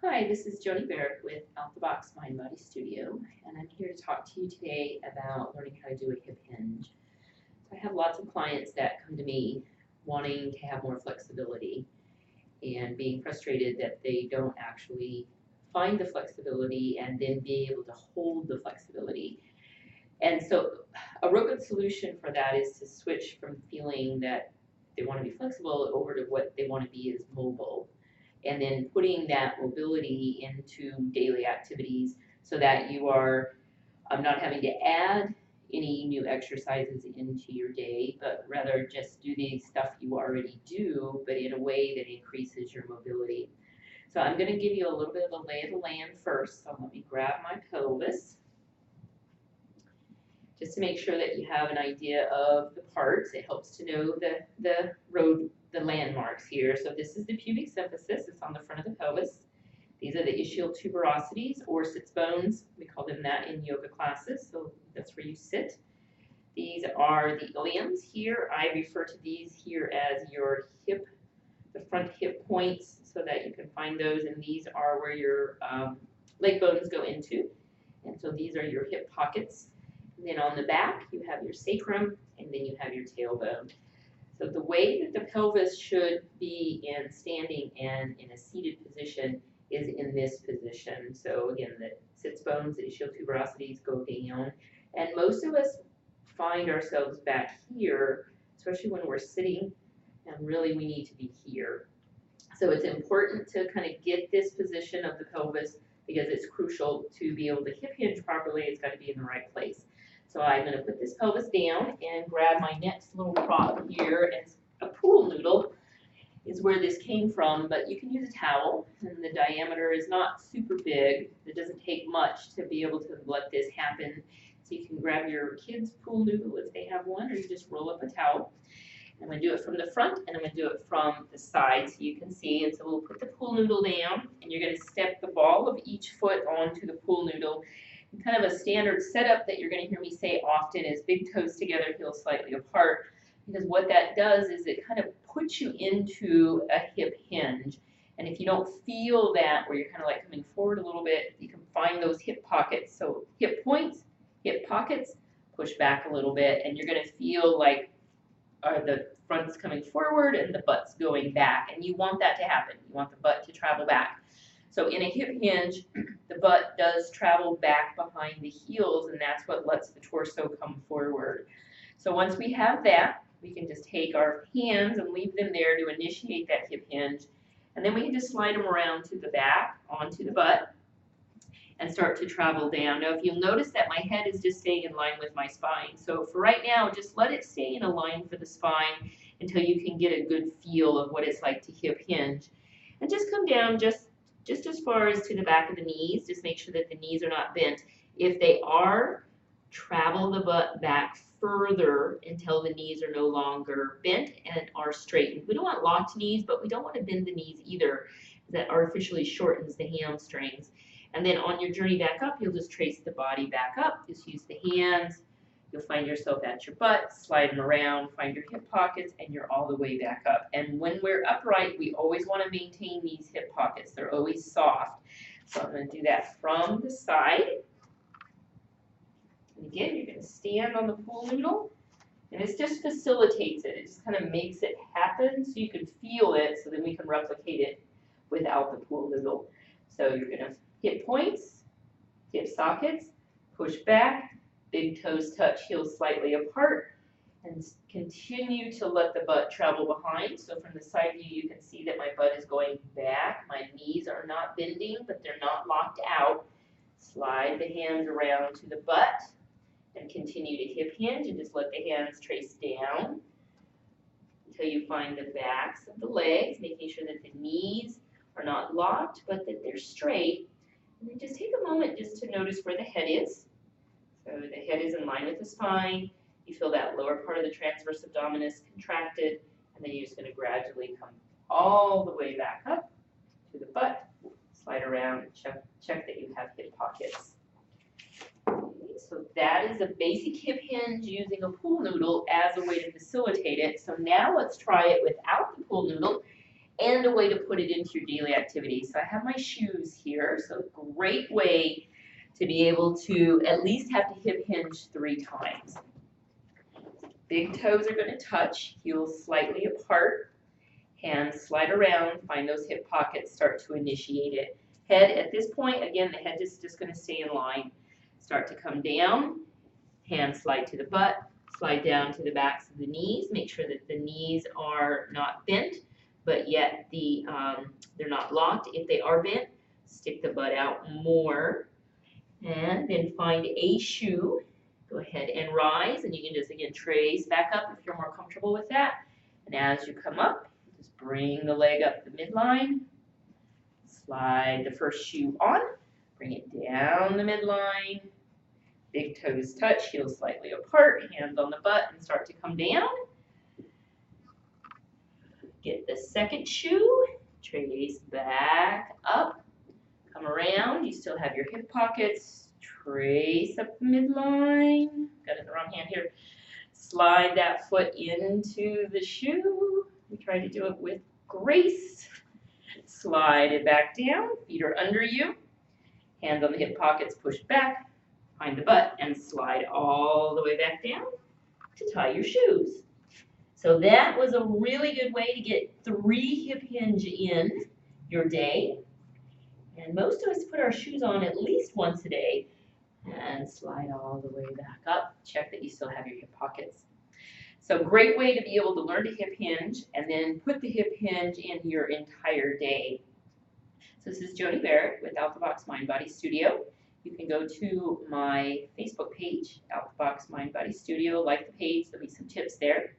Hi, this is Joni Barrett with Out the Box Mind Body Studio, and I'm here to talk to you today about learning how to do a hip hinge. So I have lots of clients that come to me wanting to have more flexibility and being frustrated that they don't actually find the flexibility and then be able to hold the flexibility. And so a real good solution for that is to switch from feeling that they want to be flexible over to what they want to be is mobile, and then putting that mobility into daily activities so that you are not having to add any new exercises into your day, but rather just do the stuff you already do, but in a way that increases your mobility. So I'm going to give you a little bit of a lay of the land first. So let me grab my pelvis just to make sure that you have an idea of the parts. It helps to know the road, the landmarks here. So this is the pubic symphysis. It's on the front of the pelvis. These are the ischial tuberosities or sits bones. We call them that in yoga classes, so that's where you sit. These are the iliums here. I refer to these here as your hip, the front hip points, so that you can find those, and these are where your leg bones go into. And so these are your hip pockets. And then on the back, you have your sacrum, and then you have your tailbone. So the way that the pelvis should be in standing and in a seated position is in this position. So again, the sits bones, the ischial tuberosities go down. And most of us find ourselves back here, especially when we're sitting, and really we need to be here. So it's important to kind of get this position of the pelvis because it's crucial to be able to hip hinge properly. It's got to be in the right place. So I'm going to put this pelvis down and grab my next little prop here. And a pool noodle is where this came from, but you can use a towel, and the diameter is not super big. It doesn't take much to be able to let this happen. So you can grab your kid's pool noodle if they have one, or you just roll up a towel. I'm going to do it from the front, and I'm going to do it from the side so you can see. And so we'll put the pool noodle down, and you're going to step the ball of each foot onto the pool noodle. And kind of a standard setup that you're going to hear me say often is big toes together, heels slightly apart, because what that does is it kind of puts you into a hip hinge. And if you don't feel that, where you're kind of like coming forward a little bit, you can find those hip pockets. So hip points, hip pockets, push back a little bit, and you're going to feel like the front's coming forward and the butt's going back. And you want that to happen. You want the butt to travel back. So in a hip hinge, the butt does travel back behind the heels, and that's what lets the torso come forward. So once we have that, we can just take our hands and leave them there to initiate that hip hinge. And then we can just slide them around to the back, onto the butt, and start to travel down. Now, if you'll notice that my head is just staying in line with my spine. So for right now, just let it stay in a line for the spine until you can get a good feel of what it's like to hip hinge. And just come down just as far as to the back of the knees. Just make sure that the knees are not bent. If they are, travel the butt back further until the knees are no longer bent and are straightened. We don't want locked knees, but we don't want to bend the knees either. That artificially shortens the hamstrings. And then on your journey back up, you'll just trace the body back up. Just use the hands. You'll find yourself at your butt, slide them around, find your hip pockets, and you're all the way back up. And when we're upright, we always want to maintain these hip pockets. They're always soft. So I'm going to do that from the side. And again, you're going to stand on the pool noodle. And this just facilitates it. It just kind of makes it happen so you can feel it, so then we can replicate it without the pool noodle. So you're going to hip points, hip sockets, push back, big toes touch, heels slightly apart, and continue to let the butt travel behind. So from the side view, you can see that my butt is going back. My knees are not bending, but they're not locked out. Slide the hands around to the butt and continue to hip hinge, and just let the hands trace down until you find the backs of the legs, making sure that the knees are not locked, but that they're straight. And then just take a moment just to notice where the head is. So the head is in line with the spine. You feel that lower part of the transverse abdominis contracted, and then you're just going to gradually come all the way back up to the butt. Slide around and check that you have hip pockets. Okay, so that is a basic hip hinge using a pool noodle as a way to facilitate it. So now let's try it without the pool noodle. and a way to put it into your daily activities. So I have my shoes here, so great way to be able to at least have to hip hinge 3 times. Big toes are going to touch, heels slightly apart, hands slide around, find those hip pockets, start to initiate it. Head at this point, again, the head is just going to stay in line. Start to come down, hands slide to the butt, slide down to the backs of the knees. Make sure that the knees are not bent, but yet they're not locked. If they are bent, stick the butt out more. And then find a shoe. Go ahead and rise, and you can just, again, trace back up if you're more comfortable with that. And as you come up, just bring the leg up the midline. Slide the first shoe on. Bring it down the midline. Big toes touch, heels slightly apart, hands on the butt, and start to come down. Get the second shoe, trace back up, come around. You still have your hip pockets. Trace up the midline. Got it in the wrong hand here. Slide that foot into the shoe. We try to do it with grace. Slide it back down. Feet are under you. Hands on the hip pockets, push back. Find the butt and slide all the way back down to tie your shoes. So that was a really good way to get 3 hip hinge in your day. And most of us put our shoes on at least once a day and slide all the way back up. Check that you still have your hip pockets. So great way to be able to learn to hip hinge and then put the hip hinge in your entire day. So this is Joni Barrett with Out the Box Mind Body Studio. You can go to my Facebook page, Out the Box Mind Body Studio, like the page, there'll be some tips there.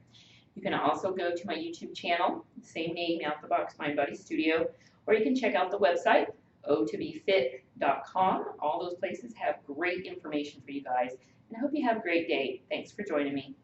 You can also go to my YouTube channel, same name, Out the Box Mind Body Studio, or you can check out the website, o2befit.com. All those places have great information for you guys, and I hope you have a great day. Thanks for joining me.